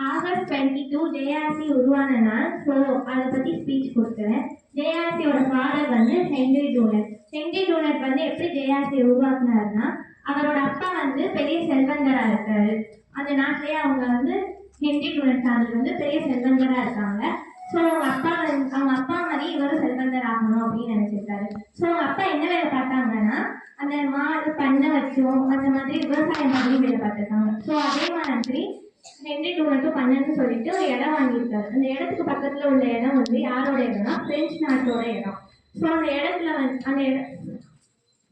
August 22 JRC உருவான நாள். So அதை பற்றி ஸ்பீச் கொடுக்குறேன். ஜேஆர்சியோட ஃபாதர் வந்து ஹென்ரி டூனட். ஹென்ரி டூனட் வந்து எப்படி ஜேஆர்சியை உருவாக்குனாருன்னா, அவரோட அப்பா வந்து பெரிய செல்வந்தராக இருக்காரு. அந்த நாட்டிலேயே அவங்க வந்து ஹென்ரி டூனட் ஃபேமிலி வந்து பெரிய செல்வந்தராக இருக்காங்க. ஸோ அவங்க அப்பா மாதிரி இவரும் செல்வந்தர் ஆகணும் அப்படின்னு நினைச்சிருக்காரு. ஸோ அவங்க அப்பா என்ன வேலை பார்த்தாங்கன்னா, அந்த மாடு பண்ணை வச்சோம் அந்த மாதிரி விவசாயம் பண்ணி வேலை பார்த்துருக்காங்க. ஸோ அதே மாதிரி ஹென்ரி டூனட்டும் பண்ணன்னு சொல்லிட்டு ஒரு இடம் வாங்கியிருக்காரு. அந்த இடத்துக்கு பக்கத்துல உள்ள இடம் வந்து யாரோட இடம்னா பிரெஞ்சு நாட்டோட இடம். ஸோ அந்த இடத்துல வந்து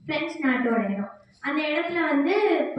பிரெஞ்சு நாட்டோட இடம். அந்த இடத்துல வந்து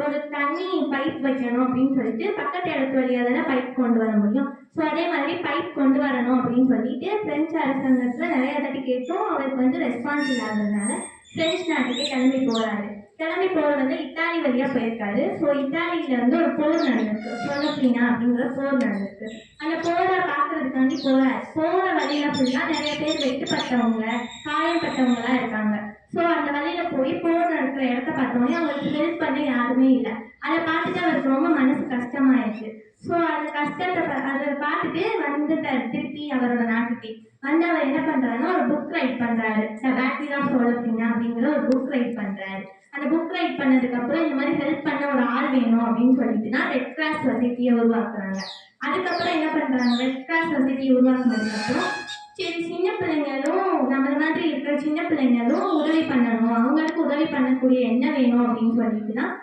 ஒரு தண்ணி பைப் வைக்கணும் அப்படின்னு சொல்லிட்டு பக்கத்து இடத்து வழியாக தானே பைப் கொண்டு வர முடியும். ஸோ அதே மாதிரி பைப் கொண்டு வரணும் அப்படின்னு சொல்லிட்டு பிரெஞ்சு அரசாங்கத்துல நிறைய தட்டி கேட்டும் அவருக்கு வந்து ரெஸ்பான்ஸ் இல்லாததுனால பிரெஞ்சு நாட்டுக்கே கிளம்பி போறாரு. கிளம்பி போகிறது வந்து இத்தாலி வழியா போயிருக்காரு. ஸோ இத்தாலியில வந்து ஒரு போர் நடந்திருக்கு, சொலப்பீனா அப்படிங்கிற போர் நடந்திருக்கு. அந்த போரை பார்க்கறதுக்காண்டி போறாரு. போற வழியில ஃபுல்லா நிறைய பேர் வெட்டுப்பட்டவங்க காயப்பட்டவங்கலாம் இருக்காங்க. ஸோ அந்த வழியில போய் போர் நடக்கிற இடத்த பார்த்தோன்னே அவங்களுக்கு ஹெல்ப் பண்ண யாருமே இல்லை. அதை பார்த்துட்டு அவருக்கு ரொம்ப மனசு கஷ்டமாயிடுச்சு. ஸோ அந்த கஷ்டத்தை அதை பார்த்துட்டு வந்துட்டார் திருப்பி அவரோட நாட்டுக்கு. வந்து அவர் என்ன பண்றாருன்னா ஒரு புக் ரைட் பண்றாரு. த பேட்டில் ஆஃப் சோலப்பீனா அப்படிங்கிற ஒரு புக் ரைட் பண்றாரு. அந்த புக் ரைட் பண்ணதுக்கு அப்புறம் இந்த மாதிரி ஹெல்ப் பண்ண ஒரு ஆள் வேணும் அப்படின்னு சொல்லிட்டு தான் ரெட் கிராஸ் சொசைட்டியை உருவாக்குறாங்க. அதுக்கப்புறம் என்ன பண்றாங்க, ரெட் கிராஸ் சொசைட்டியை உருவாக்குனதுக்கு அப்புறம் சரி சின்ன பிள்ளைங்களும் நம்ம மாதிரி இருக்கிற சின்ன பிள்ளைங்களும் உதவி பண்ணணும், அவங்களுக்கு உதவி பண்ணக்கூடிய என்ன வேணும் அப்படின்னு சொல்லிட்டு தான்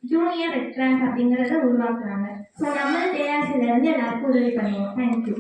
ஜூனியர் ரெட் கிராஸ் அப்படிங்கிறத உருவாக்குறாங்க. ஸோ நம்ம ஜேஆர்சில இருந்து எல்லாருக்கும் உதவி பண்ணுவோம். தேங்க்யூ.